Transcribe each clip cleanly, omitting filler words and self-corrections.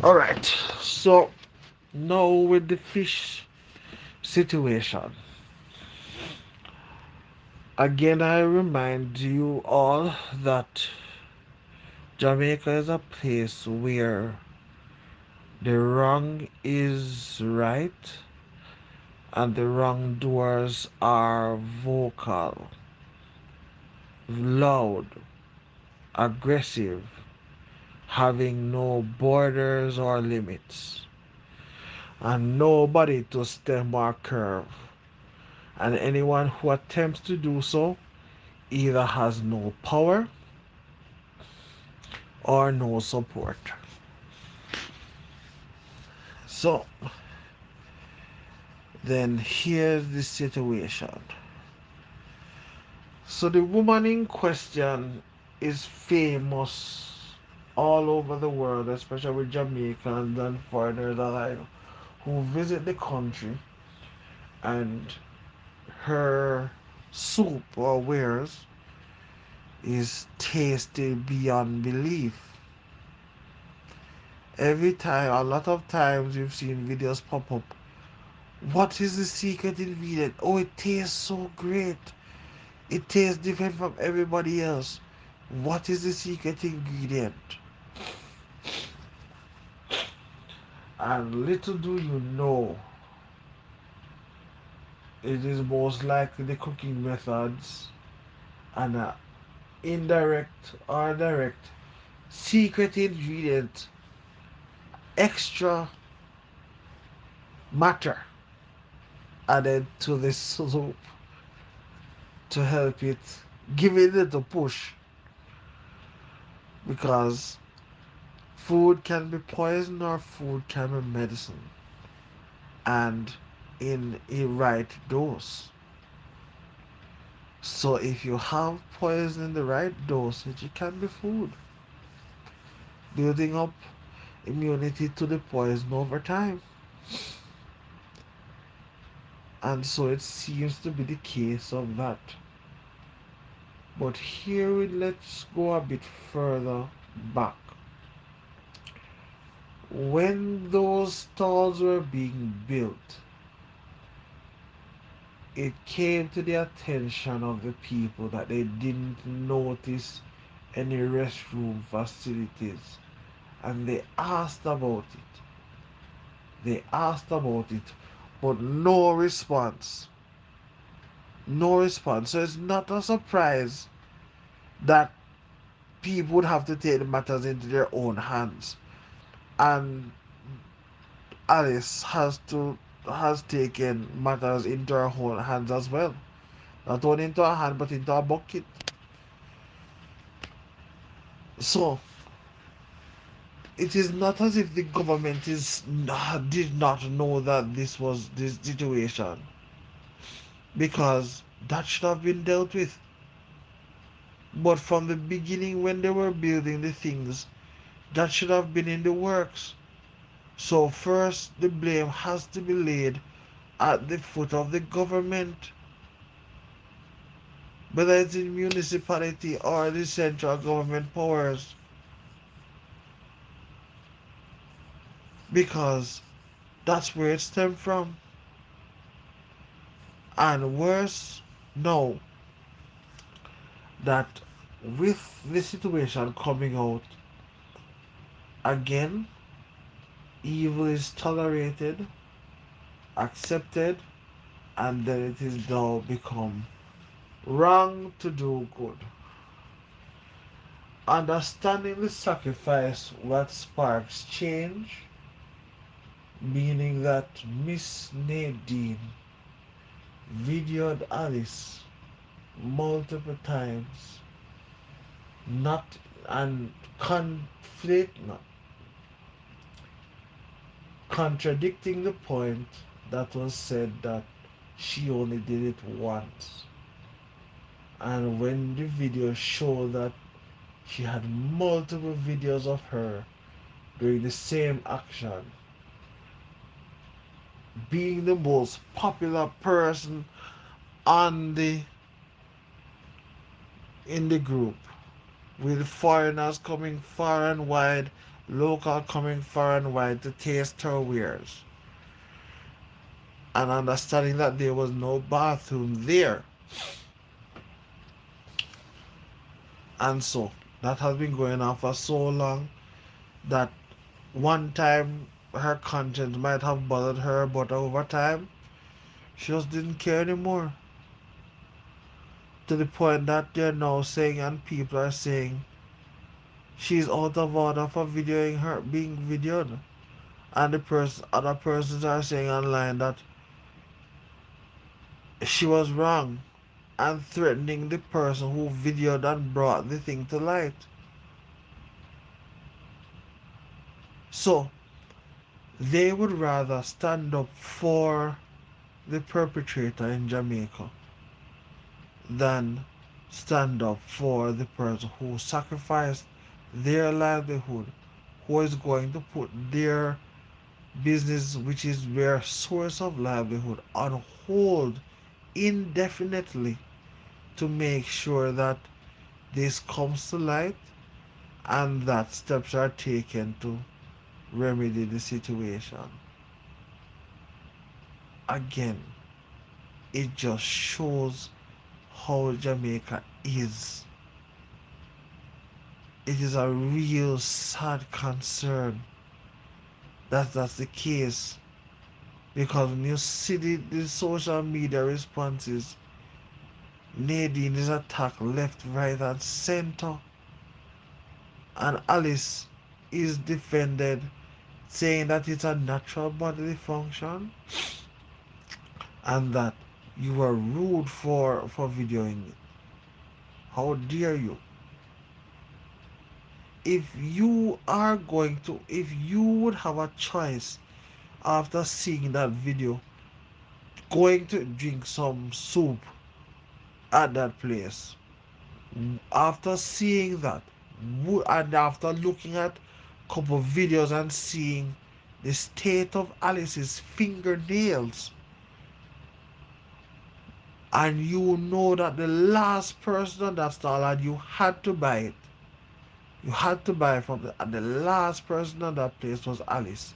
All right. So now with the fish situation, again I remind you all that Jamaica is a place where the wrong is right and the wrongdoers are vocal, loud, aggressive, having no borders or limits, and nobody to stem or curve. And anyone who attempts to do so either has no power or no support. So then here's the situation. So the woman in question is famous all over the world, especially with Jamaicans and foreigners alike who visit the country, and her soup or wares is tasty beyond belief. Every time, a lot of times you've seen videos pop up. What is the secret ingredient? Oh, it tastes so great. It tastes different from everybody else. What is the secret ingredient? And little do you know, it is most likely the cooking methods and an indirect or direct secret ingredient, extra matter added to this soup to help it give it a little push, because food can be poison or food can be medicine, and in a right dose. So if you have poison in the right dosage, it can be food, building up immunity to the poison over time. And so it seems to be the case of that. But here let's go a bit further back. When those stalls were being built, it came to the attention of the people that they didn't notice any restroom facilities, and they asked about it. They asked about it, but no response. No response. So it's not a surprise that people would have to take the matters into their own hands. And Alice has taken matters into her own hands as well. Not only into her hand but into her bucket. So it is not as if the government did not know that this was this situation, because that should have been dealt with. But from the beginning, when they were building the things, that should have been in the works. So first, the blame has to be laid at the foot of the government, whether it's in municipality or the central government powers, because that's where it stemmed from. And worse, no, that with the situation coming out again, evil is tolerated, accepted, and then it is now become wrong to do good. Understanding the sacrifice what sparks change, meaning that Miss Nadine videoed Alice multiple times, not and conflict, not contradicting the point that was said that she only did it once. And when the video showed that she had multiple videos of her doing the same action, being the most popular person on the in the group, with foreigners coming far and wide Local coming far and wide to taste her wares, and understanding that there was no bathroom there. And so that has been going on for so long that one time her conscience might have bothered her, but over time she just didn't care anymore. To the point that they're now saying, and people are saying, she's out of order for videoing her being videoed. And other persons are saying online that she was wrong and threatening the person who videoed and brought the thing to light. So they would rather stand up for the perpetrator in Jamaica than stand up for the person who sacrificed their livelihood, who is going to put their business, which is their source of livelihood, on hold indefinitely to make sure that this comes to light and that steps are taken to remedy the situation. Again, it just shows how Jamaica is. It is a real sad concern that that's the case, because when you see the social media responses, Nadine is attacked left, right, and center, and Alice is defended, saying that it's a natural bodily function and that you were rude for videoing it. How dare you? If you would have a choice after seeing that video, going to drink some soup at that place, after seeing that, and after looking at a couple of videos and seeing the state of Alice's fingernails, and you know that the last person on that stall, and you had to buy it, you had to buy from and the last person on that place was Alice.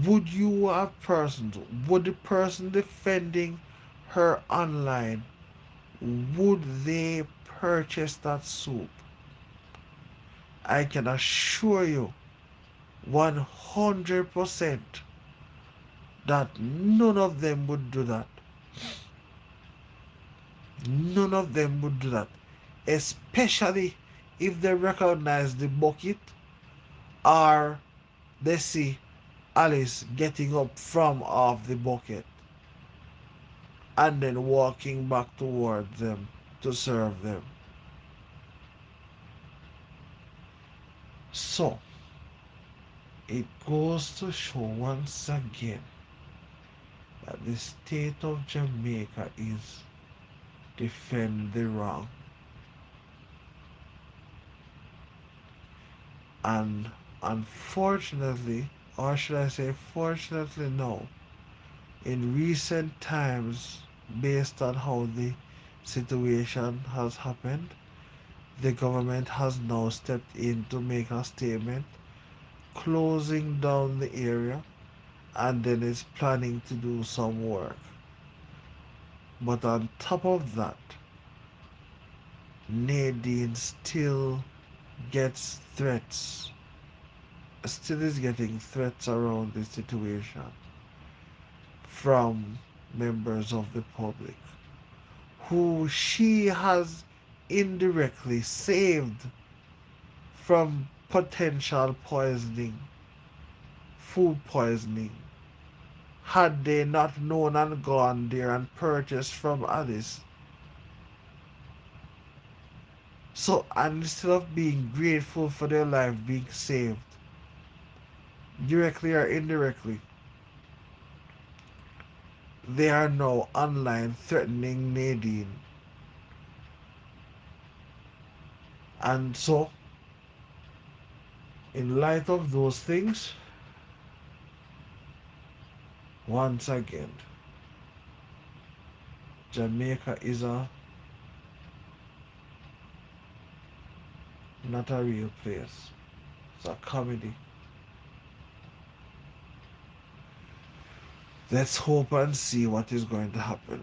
Would the person defending her online, would they purchase that soup? I can assure you 100% that none of them would do that. None of them would do that. Especially if they recognize the bucket or they see Alice getting up from off the bucket and then walking back towards them to serve them. So, it goes to show once again that the state of Jamaica is defend the wrong. And unfortunately, or should I say fortunately no, in recent times, based on how the situation has happened, the government has now stepped in to make a statement closing down the area and then is planning to do some work. But on top of that, Nadine gets threats, still is getting threats around the situation from members of the public who she has indirectly saved from potential poisoning, food poisoning, had they not known and gone there and purchased from Alice. So, and instead of being grateful for their life being saved, directly or indirectly, they are now online threatening Nadine. And so, in light of those things, once again, Jamaica is a not a real place. It's a comedy. Let's hope and see what is going to happen.